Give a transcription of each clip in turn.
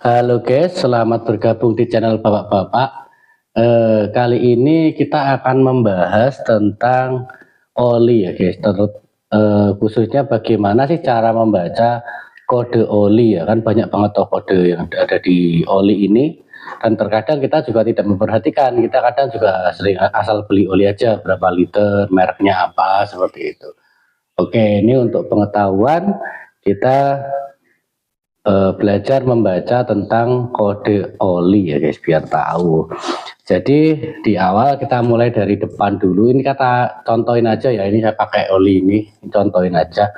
Halo guys, selamat bergabung di channel Bapak-Bapak. Kali ini kita akan membahas tentang oli ya guys, khususnya bagaimana sih cara membaca kode oli ya kan, banyak banget toh kode yang ada di oli ini, dan terkadang kita juga tidak memperhatikan, kita kadang juga sering asal beli oli aja, berapa liter, mereknya apa, seperti itu. Oke, ini untuk pengetahuan kita belajar membaca tentang kode oli ya guys, biar tahu. Jadi di awal kita mulai dari depan dulu. Ini kata contohin aja ya, ini saya pakai oli ini, contohin aja.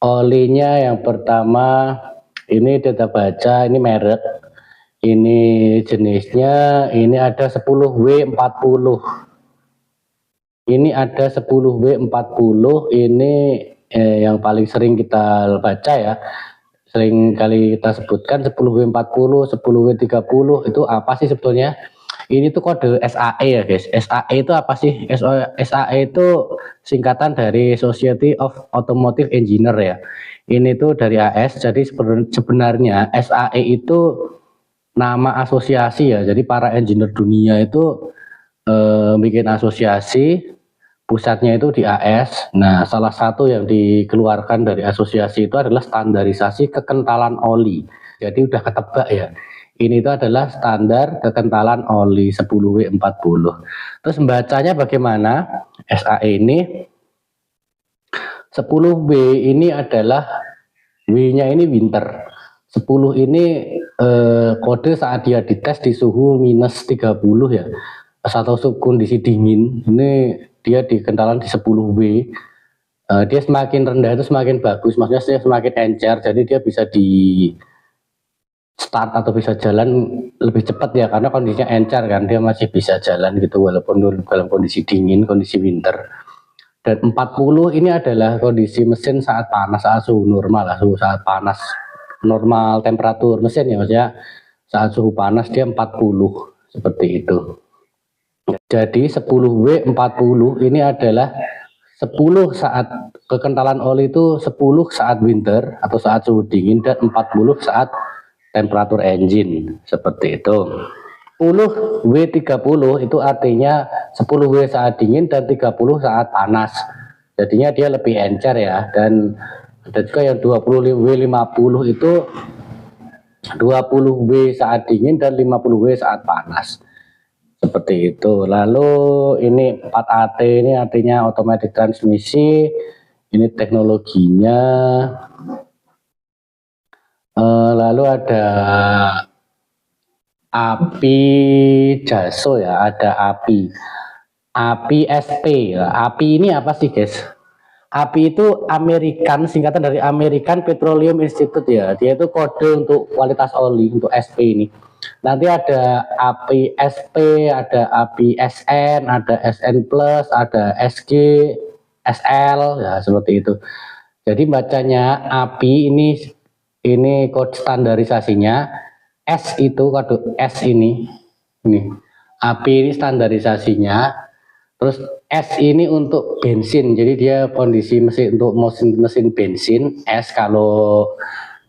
Olinya yang pertama ini kita baca, ini merek, ini jenisnya, ini ada 10W40. Ini ada 10W40, ini yang paling sering kita baca ya. Sering kali kita sebutkan 10W40, 10W30 itu apa sih sebetulnya? Ini tuh kode SAE ya guys. SAE itu apa sih? SAE itu singkatan dari Society of Automotive Engineer ya. Ini tuh dari AS. Jadi sebenarnya SAE itu nama asosiasi ya. Jadi para engineer dunia itu bikin asosiasi, pusatnya itu di AS. Nah, salah satu yang dikeluarkan dari asosiasi itu adalah standarisasi kekentalan oli. Jadi udah ketebak ya. Ini itu adalah standar kekentalan oli 10W40. Terus membacanya bagaimana? SAE ini 10W ini adalah W-nya ini winter. 10 ini kode saat dia dites di suhu -30 ya, atau kondisi dingin. Ini dia di kentalan di 10W. Dia semakin rendah itu semakin bagus, maksudnya dia semakin encer, jadi dia bisa di start atau bisa jalan lebih cepat ya, karena kondisinya encer kan, dia masih bisa jalan gitu walaupun dalam kondisi dingin, kondisi winter. Dan 40 ini adalah kondisi mesin saat panas, saat suhu normal lah, suhu saat panas normal temperatur mesin ya, maksudnya saat suhu panas dia 40, seperti itu. Jadi 10W40 ini adalah 10 saat kekentalan oli itu 10 saat winter atau saat suhu dingin, dan 40 saat temperatur engine, seperti itu. 10W30 itu artinya 10W saat dingin dan 30 saat panas. Jadinya dia lebih encer ya. Dan ada juga yang 20W50 itu 20W saat dingin dan 50W saat panas, seperti itu. Lalu ini 4AT ini artinya automatic transmisi, ini teknologinya. Lalu ada API JASO ya, ada API SP. API ini apa sih guys? API itu American, singkatan dari American Petroleum Institute ya. Dia itu kode untuk kualitas oli, untuk SP ini. Nanti ada API SP, ada API SN, ada SN Plus, ada SG, SL, ya seperti itu. Jadi bacanya API ini kode standarisasinya. S itu kode S ini API ini standarisasinya. Terus S ini untuk bensin, jadi dia kondisi mesin untuk mesin bensin. S kalau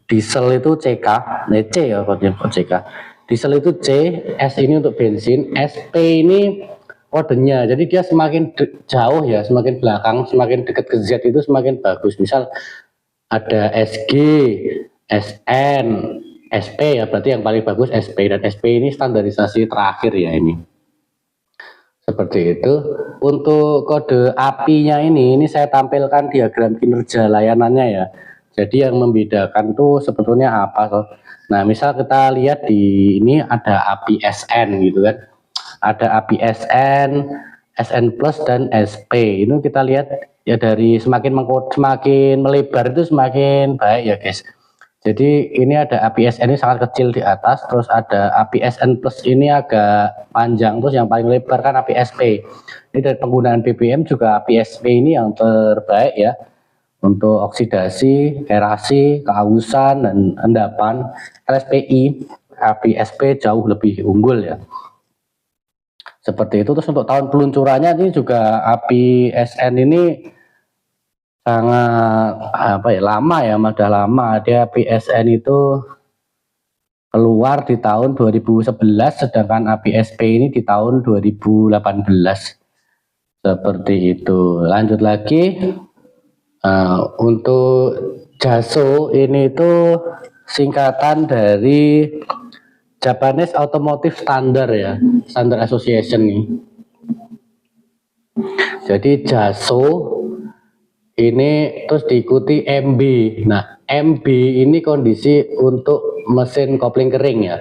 diesel itu CK, nah C ya kodenya CK. Diesel itu C, S ini untuk bensin, SP ini kodenya. Jadi dia semakin jauh ya, semakin belakang, semakin dekat ke Z itu semakin bagus. Misal ada SG, SN, SP ya, berarti yang paling bagus SP, dan SP ini standarisasi terakhir ya ini. Seperti itu. Untuk kode API-nya ini saya tampilkan diagram kinerja layanannya ya. Jadi yang membedakan tuh sebetulnya apa toh? Nah, misal kita lihat di ini ada API SN gitu kan. Ada API SN, SN Plus dan SP. Ini kita lihat ya, dari semakin melebar itu semakin baik ya guys. Jadi ini ada API SN ini sangat kecil di atas, terus ada API SN Plus ini agak panjang, terus yang paling lebar kan API SP. Ini dari penggunaan BBM juga API SP ini yang terbaik ya, untuk oksidasi, aerasi, kehausan, dan endapan. LSPI, API SP jauh lebih unggul ya. Seperti itu. Terus untuk tahun peluncurannya ini juga API SN ini sangat lama ya, sudah lama. Dia PSN itu keluar di tahun 2011, sedangkan API SP ini di tahun 2018. Seperti itu. Lanjut lagi, untuk JASO ini itu singkatan dari Japanese Automotive Standard ya, Standard Association nih. Jadi JASO ini terus diikuti MB. Nah, MB ini kondisi untuk mesin kopling kering ya.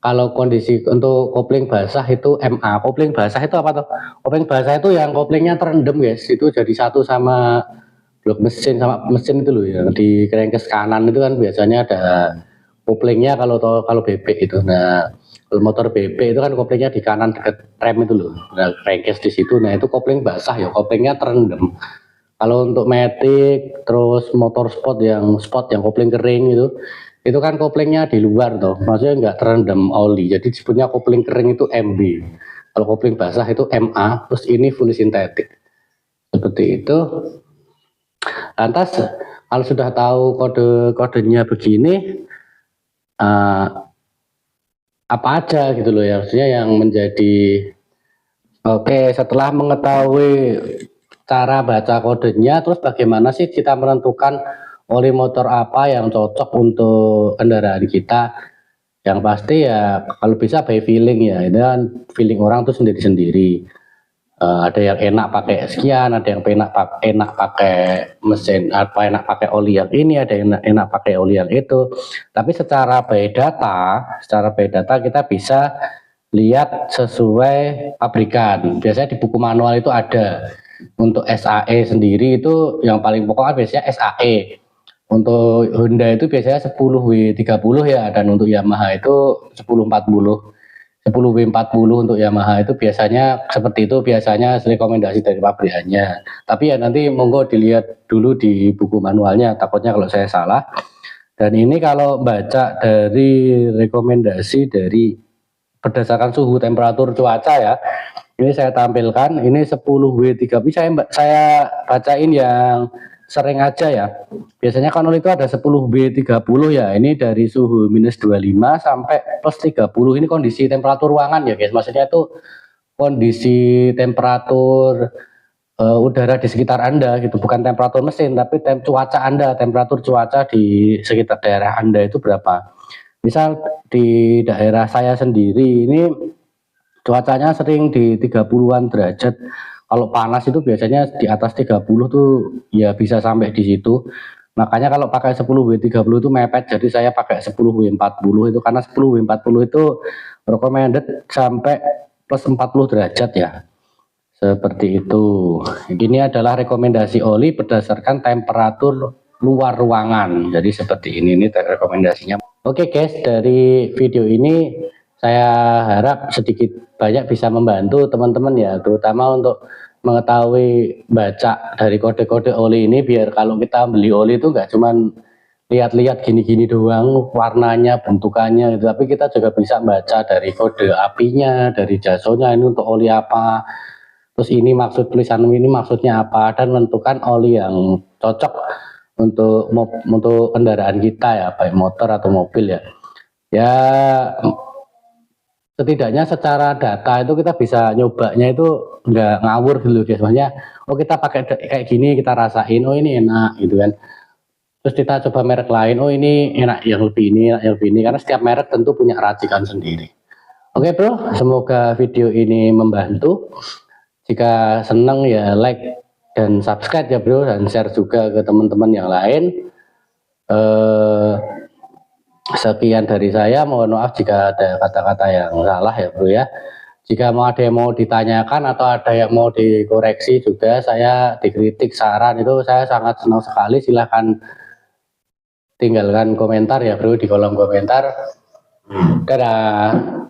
Kalau kondisi untuk kopling basah itu MA. Kopling basah itu apa tuh? Kopling basah itu yang koplingnya terendam guys. Itu jadi satu sama blok mesin, sama mesin itu loh ya. Di crankcase kanan itu kan biasanya ada koplingnya kalau bebek itu. Nah, kalau motor bebek itu kan koplingnya di kanan dekat rem itu loh. Nah, crankcase di situ. Nah, itu kopling basah ya, koplingnya terendam. Kalau untuk matic terus motor sport yang kopling kering itu kan koplingnya di luar tuh, maksudnya nggak terendam oli, jadi disebutnya kopling kering itu MB. Kalau kopling basah itu MA, terus ini fully sintetik. Seperti itu. Lantas kalau sudah tahu kode-kodenya begini, apa aja gitu loh ya, maksudnya yang menjadi oke. Setelah mengetahui cara baca kodenya, terus bagaimana sih kita menentukan oli motor apa yang cocok untuk kendaraan kita? Yang pasti ya kalau bisa by feeling ya, itu kan feeling orang tuh sendiri-sendiri. Ada yang enak pakai sekian, ada yang enak pakai mesin, apa enak pakai oli yang ini, ada yang enak pakai oli yang itu. Tapi secara by data kita bisa lihat sesuai pabrikan. Biasanya di buku manual itu ada. Untuk SAE sendiri itu yang paling pokok biasanya SAE. Untuk Honda itu biasanya 10W30 ya, dan untuk Yamaha itu 1040. 10W40 untuk Yamaha itu biasanya seperti itu, biasanya rekomendasi dari pabrikannya. Tapi ya nanti monggo dilihat dulu di buku manualnya, takutnya kalau saya salah. Dan ini kalau baca dari rekomendasi dari berdasarkan suhu temperatur cuaca ya. Ini saya tampilkan, ini 10W30, saya bacain yang sering aja ya. Biasanya kan itu ada 10W30 ya, ini dari suhu minus 25 sampai plus 30, ini kondisi temperatur ruangan ya guys. Maksudnya itu kondisi temperatur udara di sekitar Anda gitu, bukan temperatur mesin, tapi cuaca Anda, temperatur cuaca di sekitar daerah Anda itu berapa. Misal di daerah saya sendiri ini cuacanya sering di 30-an derajat. Kalau panas itu biasanya di atas 30 tuh ya bisa sampai di situ. Makanya kalau pakai 10W30 itu mepet, jadi saya pakai 10W40 itu karena 10W40 itu recommended sampai plus 40 derajat ya. Seperti itu. Ini adalah rekomendasi oli berdasarkan temperatur luar ruangan. Jadi seperti ini rekomendasinya. Oke guys, dari video ini saya harap sedikit banyak bisa membantu teman-teman ya, terutama untuk mengetahui baca dari kode-kode oli ini, biar kalau kita beli oli itu nggak cuman lihat-lihat gini-gini doang warnanya, bentukannya gitu, tapi kita juga bisa baca dari kode apinya, dari jasonya ini untuk oli apa, terus ini maksud tulisan ini maksudnya apa, dan menentukan oli yang cocok untuk kendaraan kita ya, baik motor atau mobil ya. Ya setidaknya secara data itu kita bisa nyobanya itu nggak ngawur gitu guys. Maksudnya oh kita pakai kayak gini, kita rasain oh ini enak gitu kan, terus kita coba merek lain, oh ini enak yang lebih ini, enak yang lebih ini, karena setiap merek tentu punya racikan sendiri. Oke bro, semoga video ini membantu. Jika senang ya like dan subscribe ya bro, dan share juga ke teman-teman yang lain. Sekian dari saya, mohon maaf jika ada kata-kata yang salah ya bro ya. Jika ada yang mau ditanyakan atau ada yang mau dikoreksi juga, saya dikritik, saran, itu saya sangat senang sekali. Silahkan tinggalkan komentar ya bro di kolom komentar. Dadah.